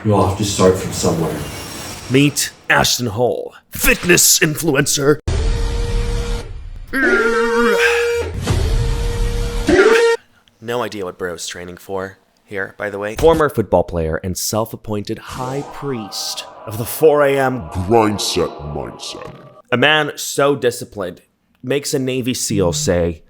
You'll have to start from somewhere. Meet Ashton Hall, fitness influencer. No idea what bro's training for here, by the way. Former football player and self-appointed high priest of the 4 a.m. grindset mindset. A man so disciplined makes a Navy SEAL say,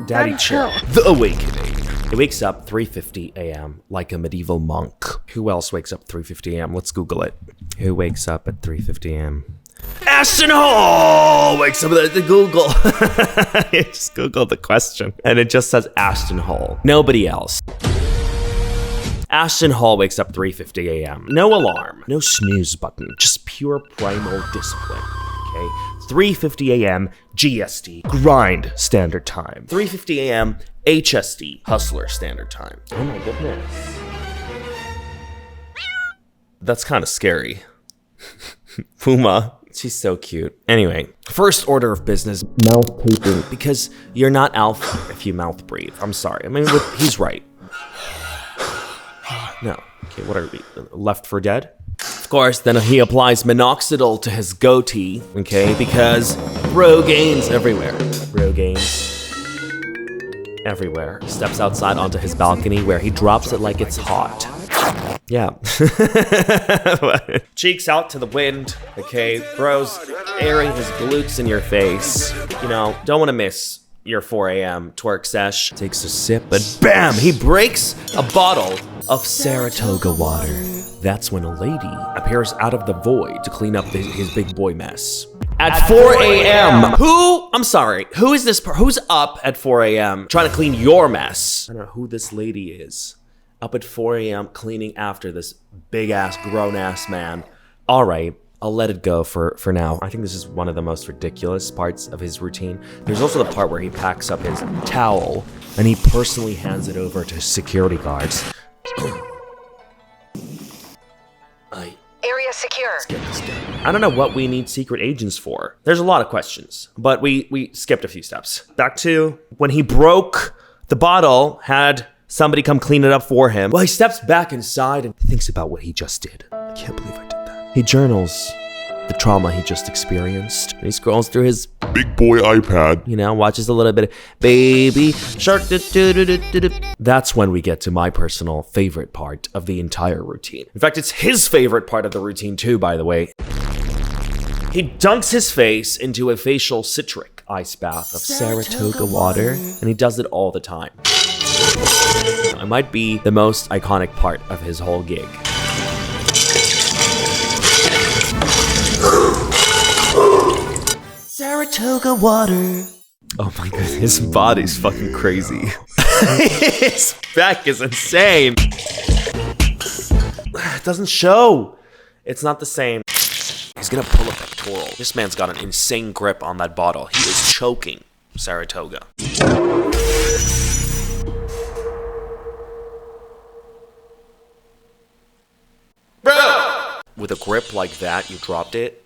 "Daddy chill." The Awakening. He wakes up 3:50 a.m. like a medieval monk. Who else wakes up 3:50 a.m.? Let's Google it. Who wakes up at 3:50 a.m.? Ashton Hall wakes up at the Google. I just Googled the question and it just says Ashton Hall. Nobody else. Ashton Hall wakes up 3:50 a.m. No alarm, no snooze button, just pure primal discipline. Okay, 3:50 a.m. GST, grind standard time. 3:50 a.m. HST, hustler standard time. Oh my goodness. That's kind of scary. Puma. She's so cute. Anyway, first order of business, mouth taping. Because you're not alpha if you mouth breathe. I'm sorry. I mean, he's right. No. Okay, what are we? Left for dead? Of course, then he applies minoxidil to his goatee, okay? Because bro gains everywhere. Bro gains everywhere. Steps outside onto his balcony where he drops it like it's hot. Yeah. Cheeks out to the wind, okay? Bro's airing his glutes in your face. You know, don't want to miss your 4 a.m. twerk sesh. Takes a sip, but bam! He breaks a bottle of Saratoga water. That's when a lady appears out of the void to clean up his big boy mess. At 4 a.m. I'm sorry, who is this who's up at 4 a.m. trying to clean your mess? I don't know who this lady is. Up at 4 a.m. cleaning after this big-ass, grown-ass man. All right, I'll let it go for now. I think this is one of the most ridiculous parts of his routine. There's also the part where he packs up his towel and he personally hands it over to his security guards. Area secure. Let's get this done. I don't know what we need secret agents for. There's a lot of questions, but we skipped a few steps. Back to when he broke the bottle, had somebody come clean it up for him. Well, he steps back inside and thinks about what he just did. I can't believe I did that. He journals the trauma he just experienced. He scrolls through his Big boy iPad. you know, watches a little bit of Baby Shark. That's when we get to my personal favorite part of the entire routine. In fact, it's his favorite part of the routine too, by the way. He dunks his face into a facial citric ice bath of Saratoga water, and he does it all the time. It might be the most iconic part of his whole gig. Saratoga water. Oh my god, his body's fucking crazy. His back is insane. It doesn't show. It's not the same. He's gonna pull a pectoral. This man's got an insane grip on that bottle. He is choking Saratoga. Bro! With a grip like that, you dropped it.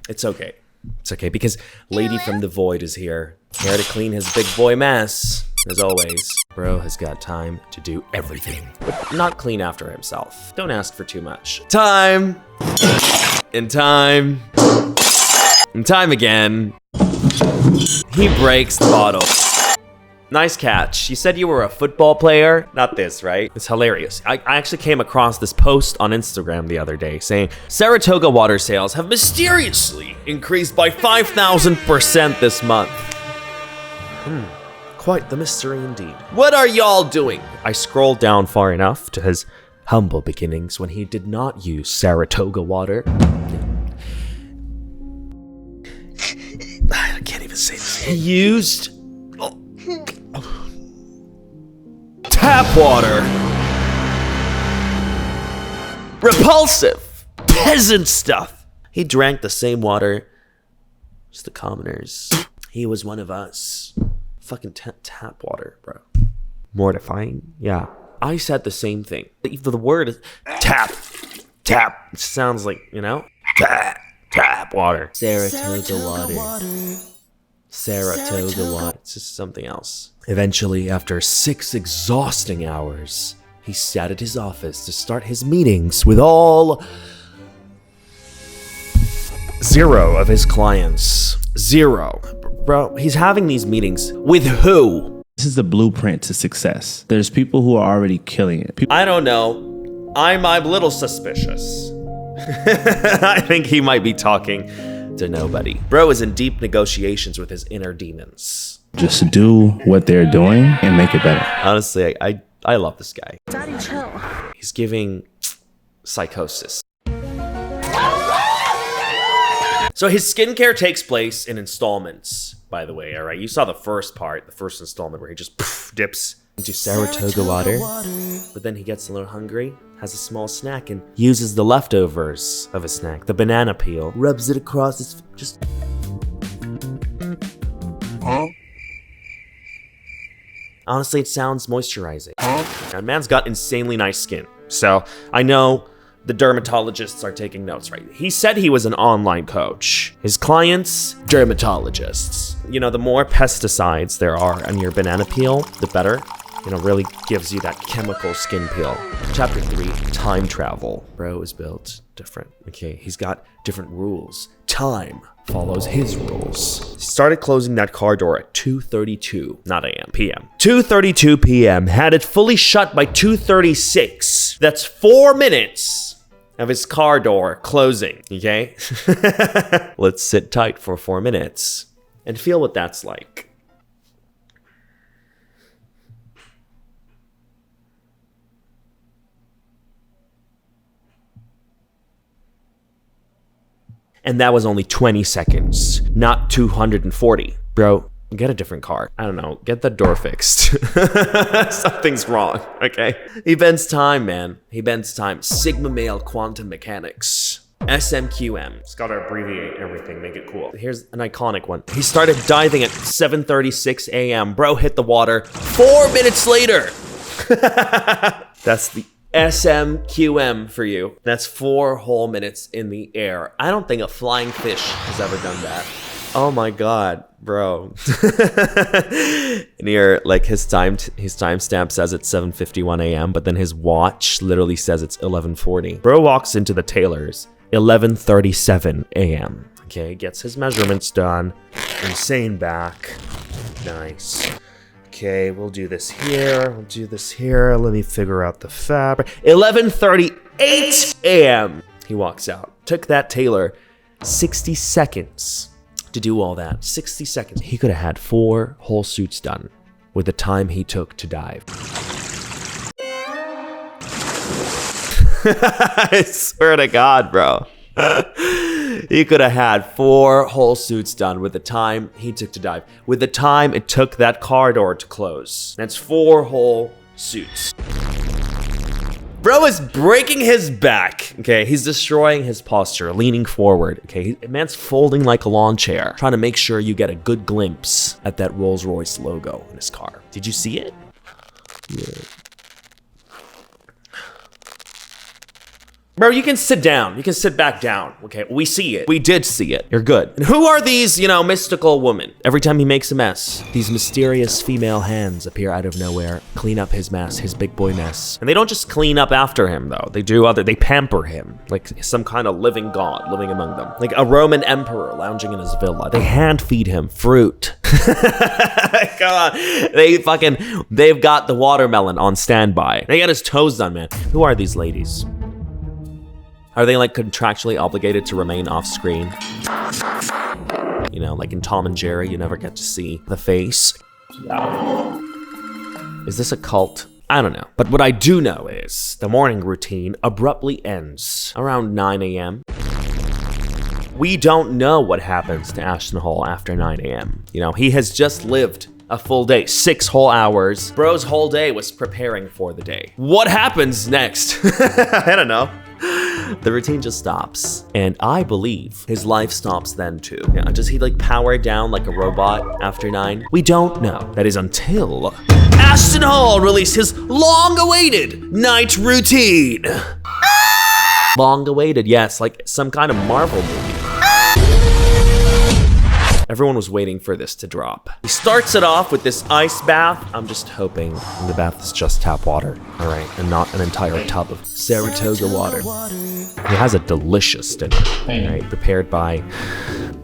It's okay. It's okay, because Lady from the Void is here to clean his big boy mess. As always, bro has got time to do everything, but not clean after himself. Don't ask for too much. Time. And time. And time again. He breaks the bottle. Nice catch. You said you were a football player? Not this, right? It's hilarious. I actually came across this post on Instagram the other day saying, Saratoga water sales have mysteriously increased by 5,000% this month. Quite the mystery indeed. What are y'all doing? I scrolled down far enough to his humble beginnings when he did not use Saratoga water. I can't even say this. He used tap water. Repulsive. Peasant stuff. He drank the same water as the commoners. He was one of us. Fucking tap water, bro. Mortifying. Yeah. I said the same thing. The word is tap. Tap. It sounds like, you know? Tap water. Saratoga water. Saratoga water. It's just something else. Eventually, after 6 exhausting hours, he sat at his office to start his meetings with all 0 of his clients. 0. Bro, he's having these meetings with who? This is the blueprint to success. There's people who are already killing it. I don't know. I'm a little suspicious. I think he might be talking to nobody. Bro is in deep negotiations with his inner demons. Just do what they're doing and make it better. Honestly, I love this guy. Daddy, chill. He's giving psychosis. So his skincare takes place in installments, by the way, all right? You saw the first part, the first installment where he just dips into Saratoga water, but then he gets a little hungry, has a small snack, and uses the leftovers of a snack, the banana peel, rubs it across his, just... Honestly, it sounds moisturizing. Now, man's got insanely nice skin, so I know the dermatologists are taking notes, right? He said he was an online coach. His clients, dermatologists. You know, the more pesticides there are on your banana peel, the better. You know, really gives you that chemical skin peel. Chapter 3, time travel. Bro is built different. Okay, he's got different rules. Time follows his rules. He started closing that car door at 2:32, not a.m., p.m. 2:32 p.m., had it fully shut by 2:36. That's 4 minutes of his car door closing, okay? Let's sit tight for 4 minutes and feel what that's like. And that was only 20 seconds, not 240. Bro, get a different car. I don't know, get the door fixed. Something's wrong, okay? He bends time, man. He bends time. Sigma male quantum mechanics. SMQM. It's gotta abbreviate everything, make it cool. Here's an iconic one. He started diving at 7:36 a.m. Bro hit the water 4 minutes later. That's the SMQM for you. That's 4 whole minutes in the air. I don't think a flying fish has ever done that. Oh my god, bro. And here, like his timestamp says it's 7:51 a.m., but then his watch literally says it's 11:40. Bro walks into the tailor's 11:37 a.m. Okay, gets his measurements done. Insane back. Nice. Okay, we'll do this here. We'll do this here. Let me figure out the fabric. 11:38 a.m. He walks out. Took that tailor 60 seconds to do all that. 60 seconds. He could have had 4 whole suits done with the time he took to dive. I swear to God, bro. He could have had 4 whole suits done with the time he took to dive. With the time it took that car door to close. That's 4 whole suits. Bro is breaking his back. Okay, he's destroying his posture, leaning forward. Okay, man's folding like a lawn chair, trying to make sure you get a good glimpse at that Rolls-Royce logo in his car. Did you see it? Yeah. Bro, you can sit down. You can sit back down. Okay, we see it. We did see it. You're good. And who are these, mystical women? Every time he makes a mess, these mysterious female hands appear out of nowhere, clean up his mess, his big boy mess. And they don't just clean up after him, though. They pamper him, like some kind of living god living among them. Like a Roman emperor lounging in his villa. They hand feed him fruit. Come on. They've got the watermelon on standby. They got his toes done, man. Who are these ladies? Are they like contractually obligated to remain off screen? Like in Tom and Jerry, you never get to see the face. Is this a cult? I don't know. But what I do know is the morning routine abruptly ends around 9 a.m. We don't know what happens to Ashton Hall after 9 a.m. He has just lived a full day, 6 whole hours. Bro's whole day was preparing for the day. What happens next? I don't know. The routine just stops, and I believe his life stops then too. Does he power down like a robot after 9? We don't know. That is until Ashton Hall released his long-awaited night routine. Long-awaited, yes, like some kind of Marvel movie. Everyone was waiting for this to drop. He starts it off with this ice bath. I'm just hoping the bath is just tap water, all right, and not an entire tub of Saratoga water. He has a delicious dinner, right, prepared by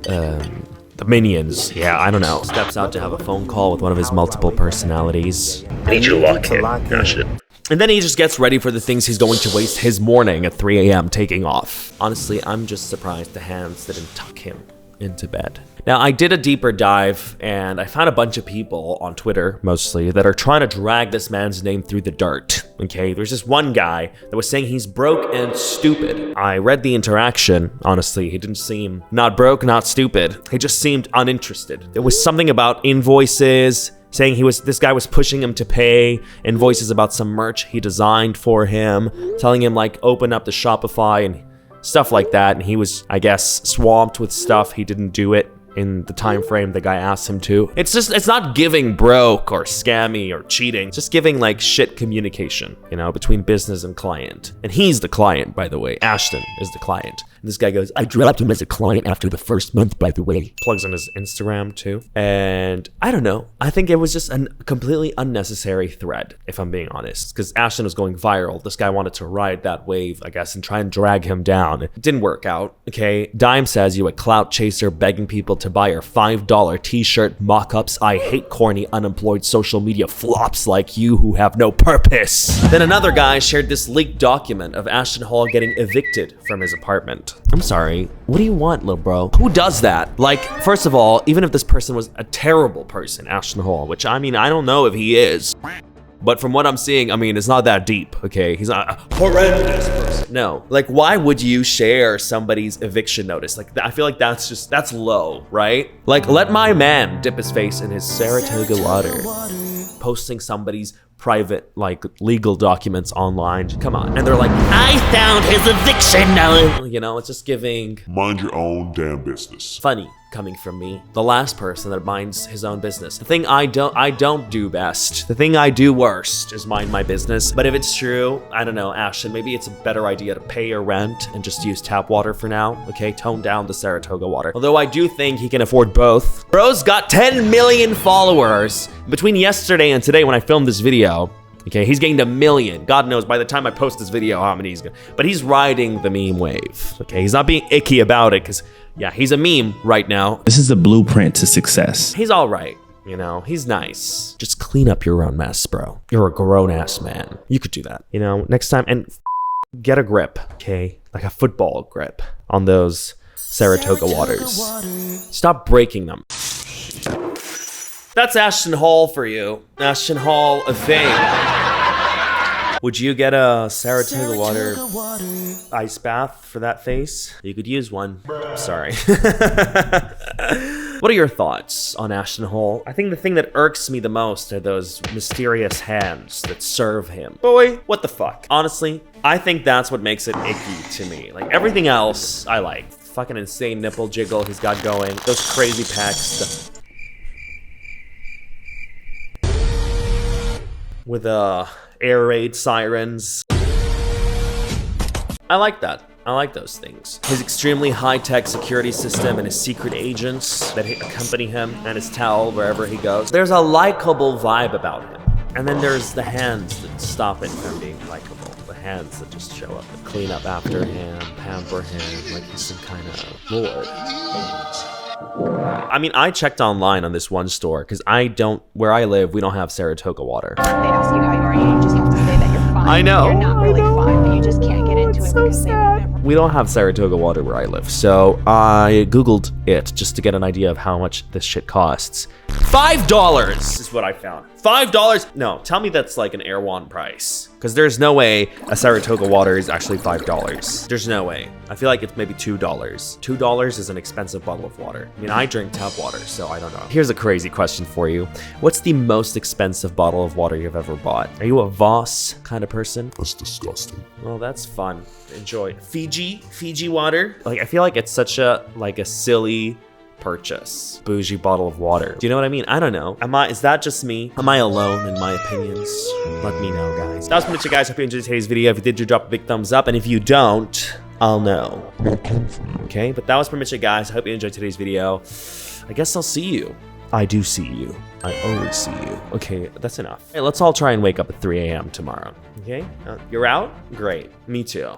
the minions. Yeah, I don't know. Steps out to have a phone call with one of his multiple personalities. I need you to lock in, Ashton. And then he just gets ready for the things he's going to waste his morning at 3 a.m. taking off. Honestly, I'm just surprised the hands didn't tuck him into bed. Now, I did a deeper dive and I found a bunch of people on Twitter, mostly, that are trying to drag this man's name through the dirt, okay? There's this one guy that was saying he's broke and stupid. I read the interaction, honestly. He didn't seem not broke, not stupid. He just seemed uninterested. There was something about invoices, saying this guy was pushing him to pay invoices about some merch he designed for him, telling him like open up the Shopify and stuff like that. And he was, I guess, swamped with stuff. He didn't do it in the time frame the guy asked him to. It's not giving broke or scammy or cheating. It's just giving like shit communication, you know, between business and client. And he's the client, by the way. Ashton is the client. And this guy goes, I dropped him as a client after the first month, by the way. Plugs in his Instagram too. And I don't know. I think it was just a completely unnecessary thread, if I'm being honest, because Ashton was going viral. This guy wanted to ride that wave, I guess, and try and drag him down. It didn't work out, okay? Dime says you a clout chaser begging people to buy your $5 t-shirt mock-ups. I hate corny, unemployed social media flops like you who have no purpose. Then another guy shared this leaked document of Ashton Hall getting evicted from his apartment. I'm sorry, what do you want, little bro? Who does that? Like, first of all, even if this person was a terrible person, Ashton Hall, which I mean, I don't know if he is, but from what I'm seeing, I mean, it's not that deep, okay? He's not a horrendous person. No, like, why would you share somebody's eviction notice? Like, I feel like that's low, right? Like, let my man dip his face in his Saratoga water. Posting somebody's private, like, legal documents online. Come on. And they're like, I found his eviction notice. You know, it's just giving Mind your own damn business. funny coming from me, the last person that minds his own business. The thing I don't do best. The thing I do worst is mind my business. But if it's true, I don't know, Ashton, maybe it's a better idea to pay your rent and just use tap water for now. Okay, tone down the Saratoga water. Although I do think he can afford both. Bro's got 10 million followers between yesterday and today when I filmed this video. Okay, he's gained 1 million. God knows by the time I post this video how many he's gonna, but he's riding the meme wave. Okay, he's not being icky about it because, yeah, he's a meme right now. This is the blueprint to success. He's all right, you know, he's nice. Just clean up your own mess, bro. You're a grown-ass man. You could do that, you know, next time, and get a grip, okay? Like a football grip on those Saratoga waters. Stop breaking them. That's Ashton Hall for you. Ashton Hall of Fame. Would you get a Saratoga water ice bath for that face? You could use one. Sorry. What are your thoughts on Ashton Hall? I think the thing that irks me the most are those mysterious hands that serve him. Boy, what the fuck? Honestly, I think that's what makes it icky to me. Like, everything else I like. Fucking insane nipple jiggle he's got going. Those crazy pecs. With air raid sirens. I like that. I like those things. His extremely high-tech security system and his secret agents that accompany him and his towel wherever he goes. There's a likable vibe about him. And then there's the hands that stop it from being likable. The hands that just show up and clean up after him, pamper him like he's some kind of lord. I mean, I checked online on this one store because where I live, we don't have Saratoga water. They ask you how you are, you just have to say that you're fine. I know. You're not really fine, but you just can't get into it because they remember. We don't have Saratoga water where I live, so I Googled it just to get an idea of how much this shit costs. $5 is what I found. $5? No, tell me that's like an Erewhon price. Because there's no way a Saratoga water is actually $5. There's no way. I feel like it's maybe $2. $2 is an expensive bottle of water. I mean, I drink tap water, so I don't know. Here's a crazy question for you. What's the most expensive bottle of water you've ever bought? Are you a Voss kind of person? That's disgusting. Well, that's fun. Enjoy. Fiji water. Like, I feel like it's such a silly purchase. Bougie bottle of water. Do you know what I mean? I don't know. Is that just me? Am I alone in my opinions? Let me know, guys. That was pretty much it, guys. Hope you enjoyed today's video. If you did, do drop a big thumbs up. And if you don't, I'll know. Okay, but that was pretty much it, guys. I hope you enjoyed today's video. I guess I'll see you. I do see you. I always see you. Okay, that's enough. Hey, let's all try and wake up at 3 a.m. tomorrow. Okay? You're out? Great. Me too.